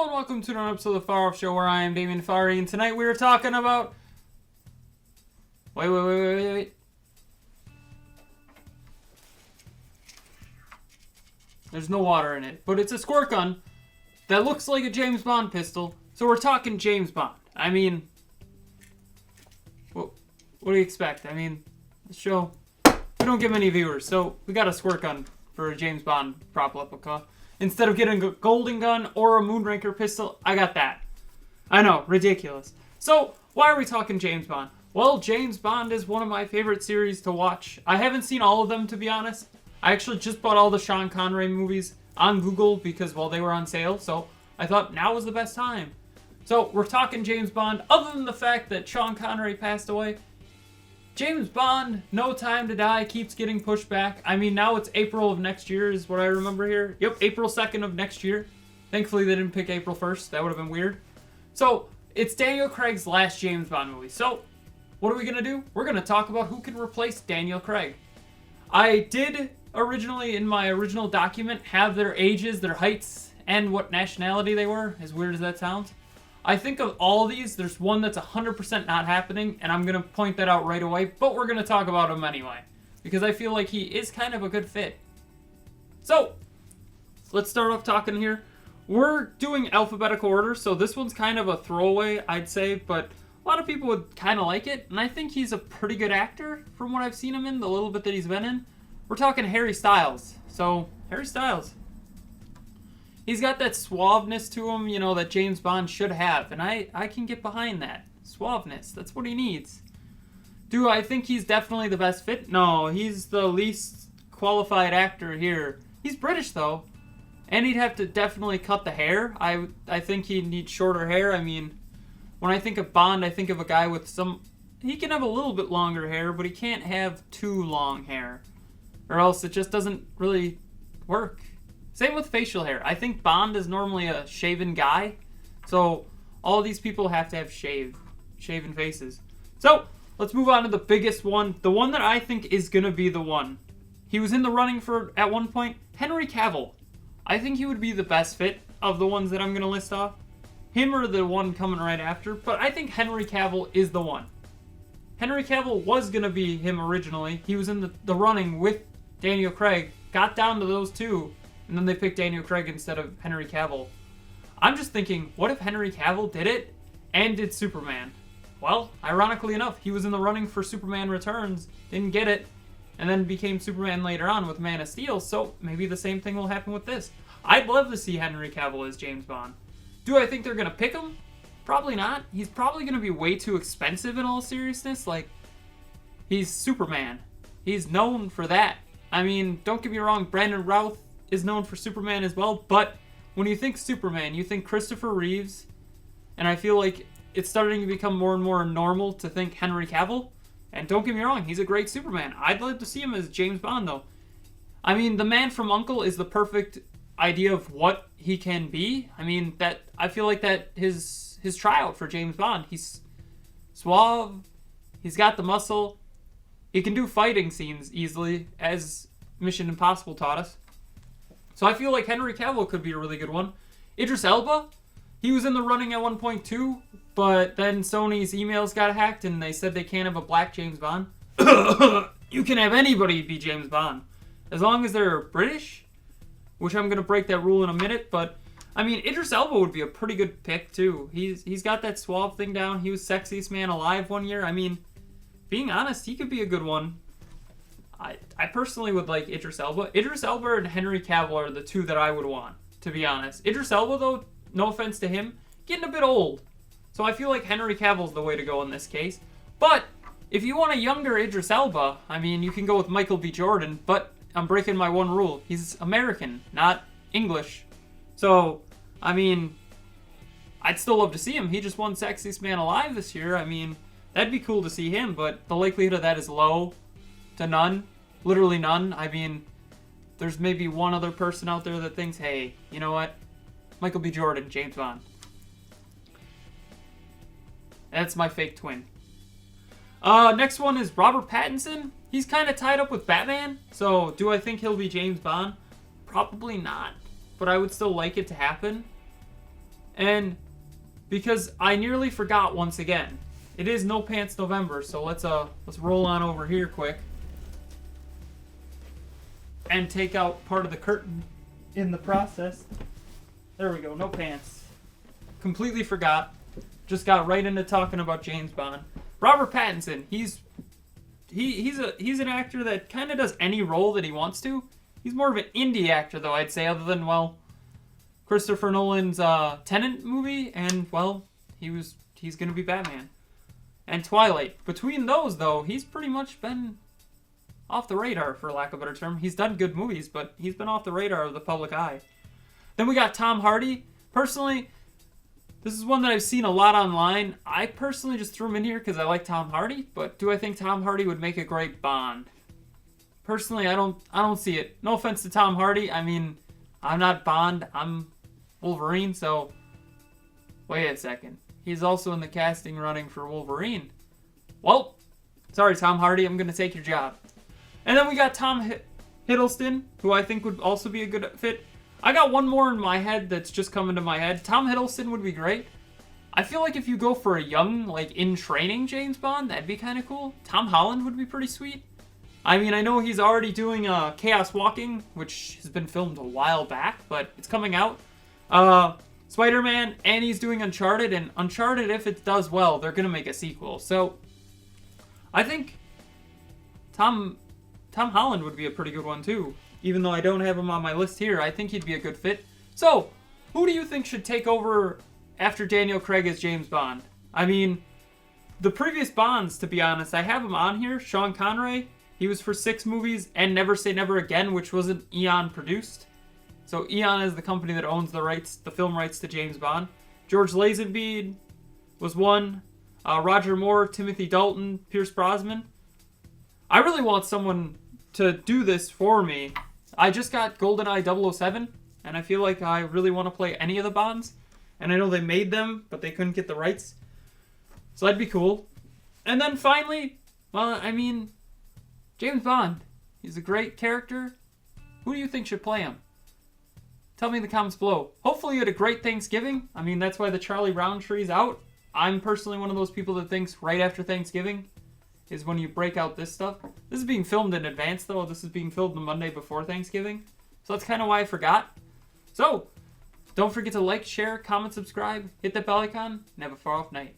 Hello and welcome to another episode of the Farr Show, where I am Damien Farr, and tonight we are talking about... Wait. There's no water in it, but it's a squirt gun that looks like a James Bond pistol, so we're talking James Bond. I mean, what do you expect? I mean, the show, we don't get many viewers, so we got a squirt gun for a James Bond prop replica. Instead of getting a golden gun or a Moonraker pistol, I got that. I know, ridiculous. So, why are we talking James Bond? Well, James Bond is one of my favorite series to watch. I haven't seen all of them, to be honest. I actually just bought all the Sean Connery movies on Google because, well, they were on sale, so I thought now was the best time. So, we're talking James Bond. Other than the fact that Sean Connery passed away, James Bond, No Time to Die, keeps getting pushed back. I mean, now it's April of next year is what I remember here. Yep, April 2nd of next year. Thankfully, they didn't pick April 1st. That would have been weird. So, it's Daniel Craig's last James Bond movie. So, what are we going to do? We're going to talk about who can replace Daniel Craig. I did originally, in my original document, have their ages, their heights, and what nationality they were, as weird as that sounds. I think of all these, there's one that's 100% not happening, and I'm going to point that out right away, but we're going to talk about him anyway, because I feel like he is kind of a good fit. So, let's start off talking here. We're doing alphabetical order, so this one's kind of a throwaway, I'd say, but a lot of people would kind of like it, and I think he's a pretty good actor from what I've seen him in, the little bit that he's been in. We're talking Harry Styles. So, Harry Styles. He's got that suaveness to him, you know, that James Bond should have. And I can get behind that. Suaveness. That's what he needs. Do I think he's definitely the best fit? No, he's the least qualified actor here. He's British, though. And he'd have to definitely cut the hair. I think he'd need shorter hair. I mean, when I think of Bond, I think of a guy with some... He can have a little bit longer hair, but he can't have too long hair. Or else it just doesn't really work. Same with facial hair. I think Bond is normally a shaven guy. So, all these people have to have shaven faces. So, let's move on to the biggest one. The one that I think is going to be the one. He was in the running for, at one point, Henry Cavill. I think he would be the best fit of the ones that I'm going to list off. Him or the one coming right after. But I think Henry Cavill is the one. Henry Cavill was going to be him originally. He was in the running with Daniel Craig. Got down to those two. And then they picked Daniel Craig instead of Henry Cavill. I'm just thinking, what if Henry Cavill did it and did Superman? Well, ironically enough, he was in the running for Superman Returns, didn't get it, and then became Superman later on with Man of Steel, so maybe the same thing will happen with this. I'd love to see Henry Cavill as James Bond. Do I think they're going to pick him? Probably not. He's probably going to be way too expensive in all seriousness. Like, he's Superman. He's known for that. I mean, don't get me wrong, Brandon Routh is known for Superman as well, but when you think Superman, you think Christopher Reeves, and I feel like it's starting to become more and more normal to think Henry Cavill, and don't get me wrong, he's a great Superman. I'd love to see him as James Bond, though. I mean, the Man from U.N.C.L.E. is the perfect idea of what he can be. I mean, that I feel like that his tryout for James Bond, he's suave, he's got the muscle, he can do fighting scenes easily, as Mission Impossible taught us. So I feel like Henry Cavill could be a really good one. Idris Elba, he was in the running at one point too, but then Sony's emails got hacked and they said they can't have a black James Bond. You can have anybody be James Bond, as long as they're British, which I'm going to break that rule in a minute, but I mean, Idris Elba would be a pretty good pick too. He's got that suave thing down. He was Sexiest Man Alive one year. I mean, being honest, he could be a good one. I personally would like Idris Elba. Idris Elba and Henry Cavill are the two that I would want, to be honest. Idris Elba, though, no offense to him, getting a bit old. So I feel like Henry Cavill's the way to go in this case. But if you want a younger Idris Elba, I mean, you can go with Michael B. Jordan, but I'm breaking my one rule. He's American, not English. So, I mean, I'd still love to see him. He just won Sexiest Man Alive this year. I mean, that'd be cool to see him, but the likelihood of that is low to none. Literally none. I mean, there's maybe one other person out there that thinks, hey, you know what? Michael B. Jordan, James Bond. That's my fake twin. Next one is Robert Pattinson. He's kind of tied up with Batman, so do I think he'll be James Bond? Probably not, but I would still like it to happen. And because I nearly forgot once again, it is No Pants November, so let's roll on over here quick and take out part of the curtain in the process. There we go, no pants. Completely forgot. Just got right into talking about James Bond. Robert Pattinson, he's an actor that kind of does any role that he wants to. He's more of an indie actor, though, I'd say, other than, well, Christopher Nolan's Tenet movie, and, well, he's going to be Batman. And Twilight. Between those, though, he's pretty much been off the radar, for lack of a better term. He's done good movies, but he's been off the radar of the public eye. Then we got Tom Hardy. Personally, this is one that I've seen a lot online. I personally just threw him in here because I like Tom Hardy, but do I think Tom Hardy would make a great Bond? Personally, I don't see it. No offense to Tom Hardy. I mean, I'm not Bond. I'm Wolverine, so wait a second. He's also in the casting running for Wolverine. Well, sorry, Tom Hardy. I'm going to take your job. And then we got Tom Hiddleston, who I think would also be a good fit. I got one more in my head that's just coming to my head. Tom Hiddleston would be great. I feel like if you go for a young, like, in-training James Bond, that'd be kind of cool. Tom Holland would be pretty sweet. I mean, I know he's already doing Chaos Walking, which has been filmed a while back, but it's coming out. Spider-Man, and he's doing Uncharted, and Uncharted, if it does well, they're going to make a sequel. So, I think Tom Holland would be a pretty good one, too. Even though I don't have him on my list here, I think he'd be a good fit. So, who do you think should take over after Daniel Craig as James Bond? I mean, the previous Bonds, to be honest, I have him on here. Sean Connery, he was for 6 movies, and Never Say Never Again, which wasn't Eon produced. So Eon is the company that owns the film rights to James Bond. George Lazenby was one. Roger Moore, Timothy Dalton, Pierce Brosnan. I really want someone to do this for me. I just got GoldenEye 007, and I feel like I really want to play any of the Bonds. And I know they made them, but they couldn't get the rights. So that'd be cool. And then finally, well, I mean, James Bond. He's a great character. Who do you think should play him? Tell me in the comments below. Hopefully you had a great Thanksgiving. I mean, that's why the Charlie Roundtree's out. I'm personally one of those people that thinks right after Thanksgiving is when you break out this stuff. This is being filmed in advance, though. This is being filmed the Monday before Thanksgiving. So that's kind of why I forgot. So, don't forget to like, share, comment, subscribe, hit that bell icon, and have a far off night.